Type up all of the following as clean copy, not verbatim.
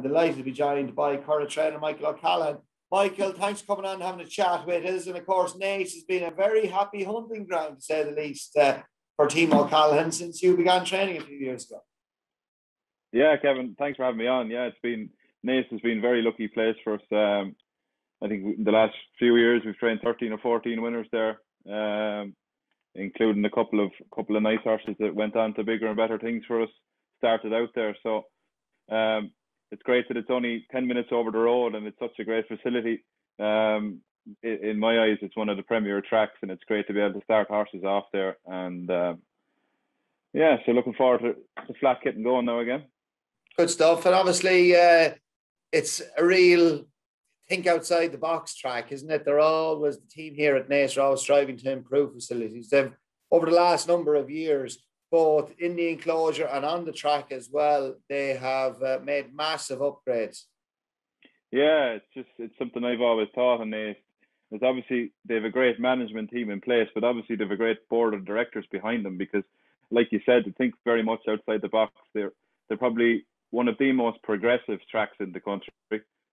I'm delighted to be joined by Curragh trainer Michael O'Callaghan. Michael, thanks for coming on and having a chat with us. And of course, Naas has been a very happy hunting ground, to say the least, for Team O'Callaghan since you began training a few years ago. Yeah, Kevin, thanks for having me on. Yeah, Naas has been a very lucky place for us. I think in the last few years we've trained 13 or 14 winners there, including a couple of nice horses that went on to bigger and better things for us. Started out there, so it's great that it's only 10 minutes over the road and it's such a great facility. In my eyes, it's one of the premier tracks, and it's great to be able to start horses off there. And yeah, so looking forward to the flat getting going now again. Good stuff. And obviously, it's a real think outside the box track, isn't it? They're always, the team here at Naas are always striving to improve facilities. They've, over the last number of years, both in the enclosure and on the track as well, they have made massive upgrades. Yeah, it's something I've always thought, and there's obviously they have a great management team in place, but obviously they have a great board of directors behind them, because, like you said, they think very much outside the box. They're probably one of the most progressive tracks in the country.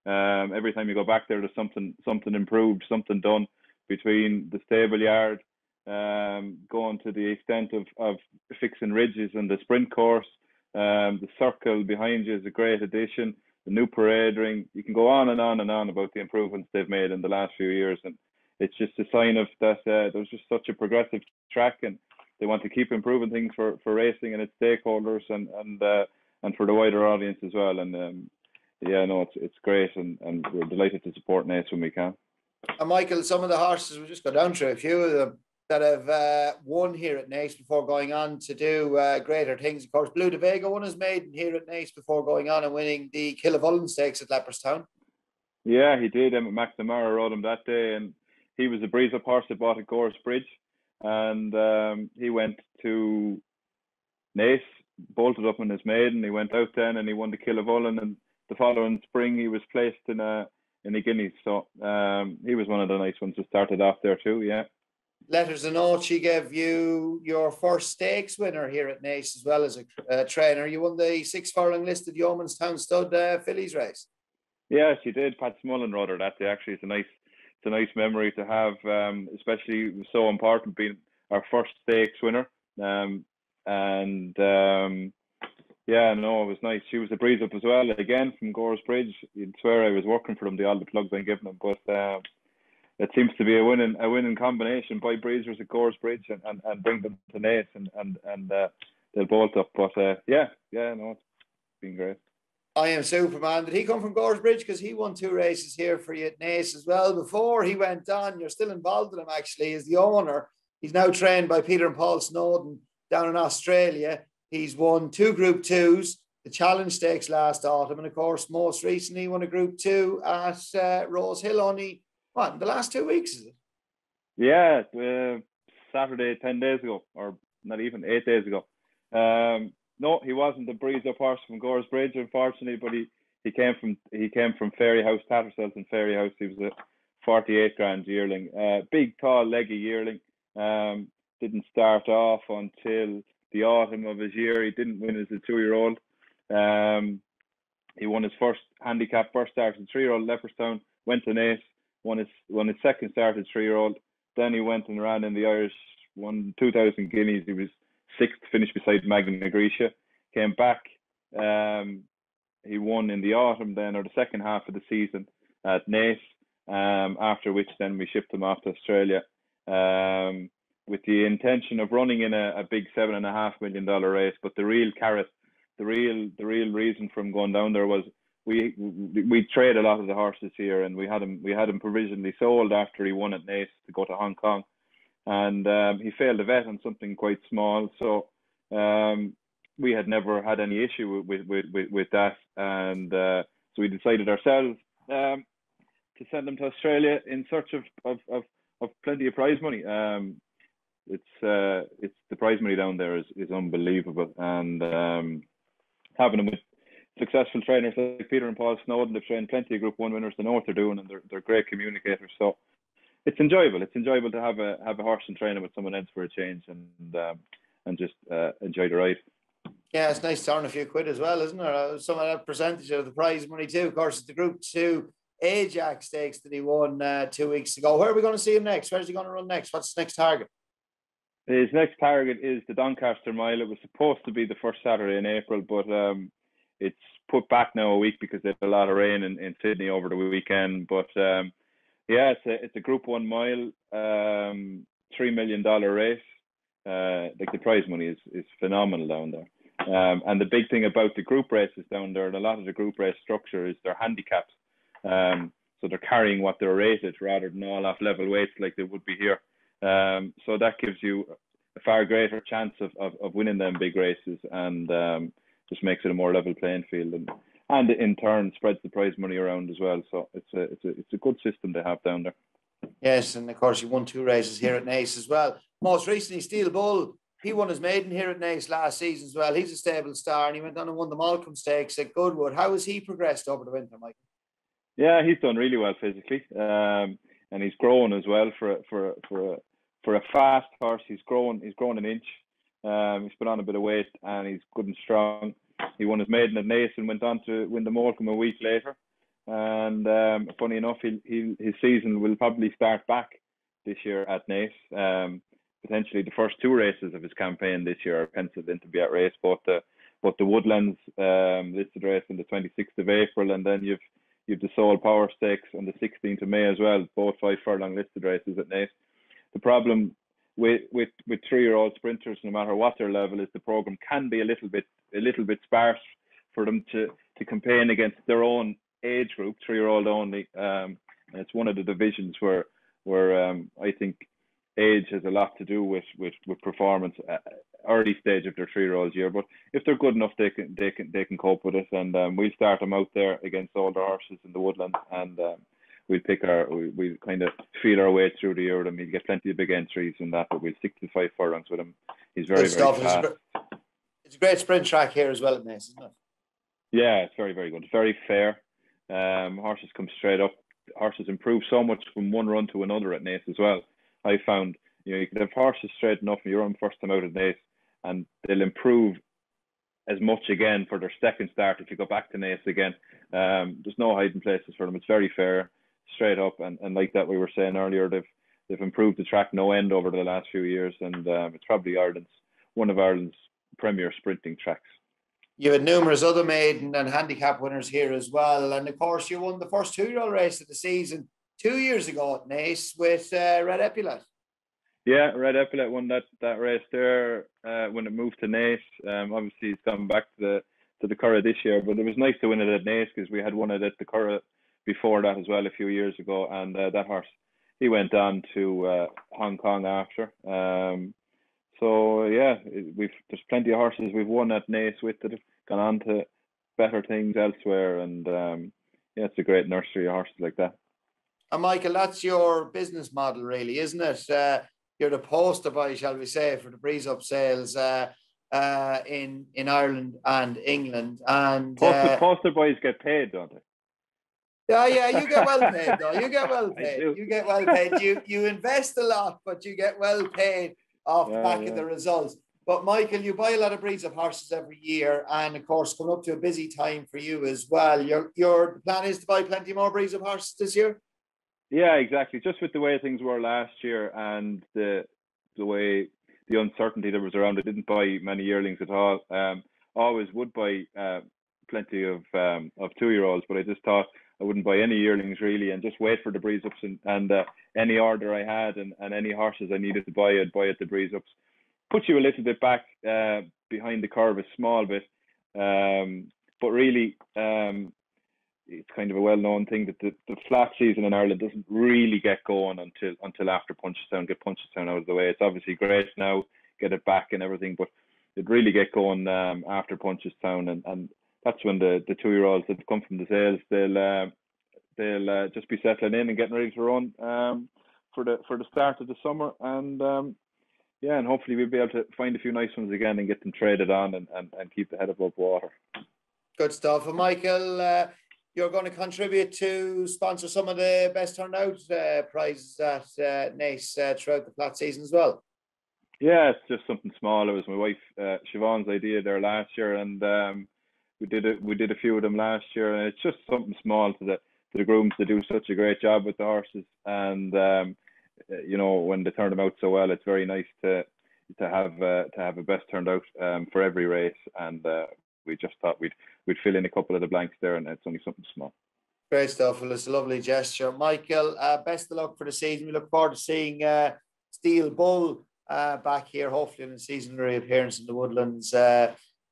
Every time you go back there, there's something improved, something done, between the stable yard, going to the extent of fixing ridges and the sprint course. The circle behind you is a great addition. The new parade ring. You can go on and on and on about the improvements they've made in the last few years, and it's just a sign of that there's just such a progressive track, and they want to keep improving things for racing and its stakeholders, and for the wider audience as well. And yeah, no, it's great, and we're delighted to support Naas when we can. And Michael, some of the horses, we'll just go down through a few of them that have won here at Naas before going on to do greater things. Of course, Blue de Vega won his maiden here at Naas before going on and winning the Killavullen Stakes at Leopardstown. Yeah, he did. McNamara rode him that day, and he was a breeze up horse that bought at Gore's Bridge, and he went to Naas, bolted up in his maiden. He went out then and he won the Killavullen, and the following spring he was placed in a Guineas. So he was one of the nice ones that started off there too. Yeah. Letters of note, she gave you your first stakes winner here at Naas as well as a trainer. You won the 6 furlong listed Yeomanstown Stud Fillies race. Yeah, she did. Pat Smullen rode her that day. Actually, it's a nice memory to have, especially it was so important being our first stakes winner. Yeah, no, it was nice. She was a breeze up as well, again from Gore's Bridge. You'd swear I was working for them, all the plugs I'm giving them, but it seems to be a winning combination. Buy breezers at Gore's Bridge and bring them to Naas, and they'll bolt up. But yeah, no, it's been great. I Am Superman. Did he come from Gore's Bridge? Because he won 2 races here for you at Naas as well. Before he went on, you're still involved in him actually as the owner. He's now trained by Peter and Paul Snowden down in Australia. He's won 2 Group 2s, the Challenge Stakes last autumn, and of course, most recently won a Group 2 at Rose Hill only, what, in the last 2 weeks, is it? Yeah, Saturday, 10 days ago, or not even 8 days ago. No, he wasn't a breeze up horse from Gore's Bridge, unfortunately, but he came from Fairyhouse, Tattersall's in Fairyhouse. He was a 48 grand yearling, big, tall, leggy yearling. Didn't start off until the autumn of his year. He didn't win as a 2-year-old. He won his first handicap first start as a 3-year-old Leopardstown, went to Naas, won his second start as a 3-year-old. Then he went and ran in the Irish, won 2,000 guineas. He was 6th, finished beside Magna Grecia. Came back. He won in the autumn then, or the second half of the season at Naas, after which then we shipped him off to Australia, with the intention of running in a big $7.5 million race. But the real carrot, the real reason for him going down there was we trade a lot of the horses here, and we had him provisionally sold after he won at Naas to go to Hong Kong, and he failed the vet on something quite small. So we had never had any issue with that, and so we decided ourselves to send him to Australia in search of plenty of prize money. It's the prize money down there is unbelievable, and having him with successful trainers like Peter and Paul Snowden, they've trained plenty of Group 1 winners. They know what they're doing, and they're great communicators. So it's enjoyable. It's enjoyable to have a horse and training with someone else for a change, and just enjoy the ride. Yeah, it's nice to earn a few quid as well, isn't it? Some of that percentage of the prize money too. Of course, it's the Group 2 Ajax Stakes that he won 2 weeks ago. Where are we going to see him next? Where's he going to run next? What's his next target? His next target is the Doncaster Mile. It was supposed to be the first Saturday in April, but it's put back now a week because there's a lot of rain in Sydney over the weekend. But yeah, it's a Group 1 mile, $3 million race. Like the prize money is phenomenal down there. And the big thing about the group races down there, and a lot of the group race structure, is their handicaps. So they're carrying what they're rated rather than all off level weights like they would be here. So that gives you a far greater chance of winning them big races, and just makes it a more level playing field, and in turn spreads the prize money around as well. So it's a good system to have down there. Yes, and of course you won 2 races here at Naas as well. Most recently, Steel Bull, he won his maiden here at Naas last season as well. He's a stable star, and he went on and won the Malcolm Stakes at Goodwood. How has he progressed over the winter, Mike? Yeah, he's done really well physically, and he's grown as well for a fast horse. He's grown an inch. He's put on a bit of weight, and he's good and strong. He won his maiden at Naas and went on to win the Morecambe a week later. And funny enough, his season will probably start back this year at Naas. Potentially the first 2 races of his campaign this year are penciled in to be at race. But the Woodlands listed race on the 26th of April, and then you've the Soul Power Stakes on the 16th of May as well. Both 5 furlong listed races at Naas. The problem with 3-year-old sprinters, no matter what their level is, the program can be a little bit sparse for them to campaign against their own age group, 3-year-old only. And it's one of the divisions where I think age has a lot to do with performance at early stage of their 3-year-old year. But if they're good enough, they can cope with it. And we'll start them out there against older horses in the Woodland, and we'll kind of feel our way through the year with him. He'll get plenty of big entries and that, but we'll stick to 5 furlongs with him. He's very fast. It's a great sprint track here as well at Naas, isn't it? Yeah, it's very, very good. It's very fair. Horses come straight up. Horses improve so much from one run to another at Naas as well. I found, you could have horses straight enough and you're on first time out at Naas, and they'll improve as much again for their second start if you go back to Naas again. There's no hiding places for them. It's very fair, straight up, and like that we were saying earlier, they've improved the track no end over the last few years, and it's probably one of Ireland's premier sprinting tracks. You had numerous other maiden and handicap winners here as well, and of course you won the first 2-year-old race of the season 2 years ago at Naas with Red Epaulet. Yeah, Red Epaulet won that race there when it moved to Naas. Obviously, he's gone back to the Curragh this year, but it was nice to win it at Naas because we had won it at the Curragh before that as well a few years ago. And that horse, he went on to Hong Kong after. So yeah, there's plenty of horses we've won at Naas with that have gone on to better things elsewhere, and yeah, it's a great nursery of horses like that. And Michael, that's your business model, really, isn't it? You're the poster boy, shall we say, for the Breeze Up sales in Ireland and England. And poster boys get paid, don't they? Yeah, you get well paid though. You get well paid. You get well paid. You invest a lot, but you get well paid off the back of the results. But Michael, you buy a lot of Breeds Up horses every year, and of course, coming up to a busy time for you as well. Your plan is to buy plenty more Breeds Up horses this year. Yeah, exactly. Just with the way things were last year and the way the uncertainty that was around, I didn't buy many yearlings at all. Always would buy plenty of 2-year-olds, but I just thought I wouldn't buy any yearlings really, and just wait for the Breeze Ups, and any order I had and any horses I needed to buy, I'd buy at the Breeze Ups. Put you a little bit back behind the curve a small bit, but really it's kind of a well-known thing that the flat season in Ireland doesn't really get going until after Punchestown. Get Punchestown out of the way. It's obviously great now, get it back and everything, but it really get going after Punchestown, and that's when the 2-year-olds that come from the sales, they'll just be settling in and getting ready to run for the start of the summer, and yeah, and hopefully we'll be able to find a few nice ones again and get them traded on and keep the head above water. Good stuff. And Michael, you're going to contribute to sponsor some of the best turned out prizes at Naas throughout the flat season as well. Yeah, it's just something small. It was my wife Siobhan's idea there last year, and we did a few of them last year, and it's just something small to the grooms to do such a great job with the horses, and when they turn them out so well, it's very nice to have a best turned out for every race, and we just thought we'd fill in a couple of the blanks there, and it's only something small. Great stuff. Well, it's a lovely gesture. Michael, best of luck for the season. We look forward to seeing Steel Bull back here, hopefully in a season reappearance in the Woodlands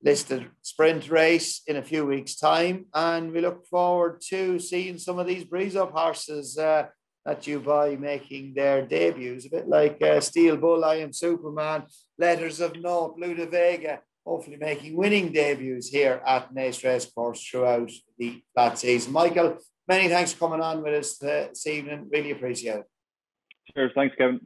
listed sprint race in a few weeks' time. And we look forward to seeing some of these breeze up horses that you buy making their debuts, a bit like Steel Bull, I Am Superman, Letters of Note, Blue de Vega, hopefully making winning debuts here at Naas Racecourse throughout the flat season. Michael, many thanks for coming on with us this evening. Really appreciate it. Cheers. Thanks, Kevin.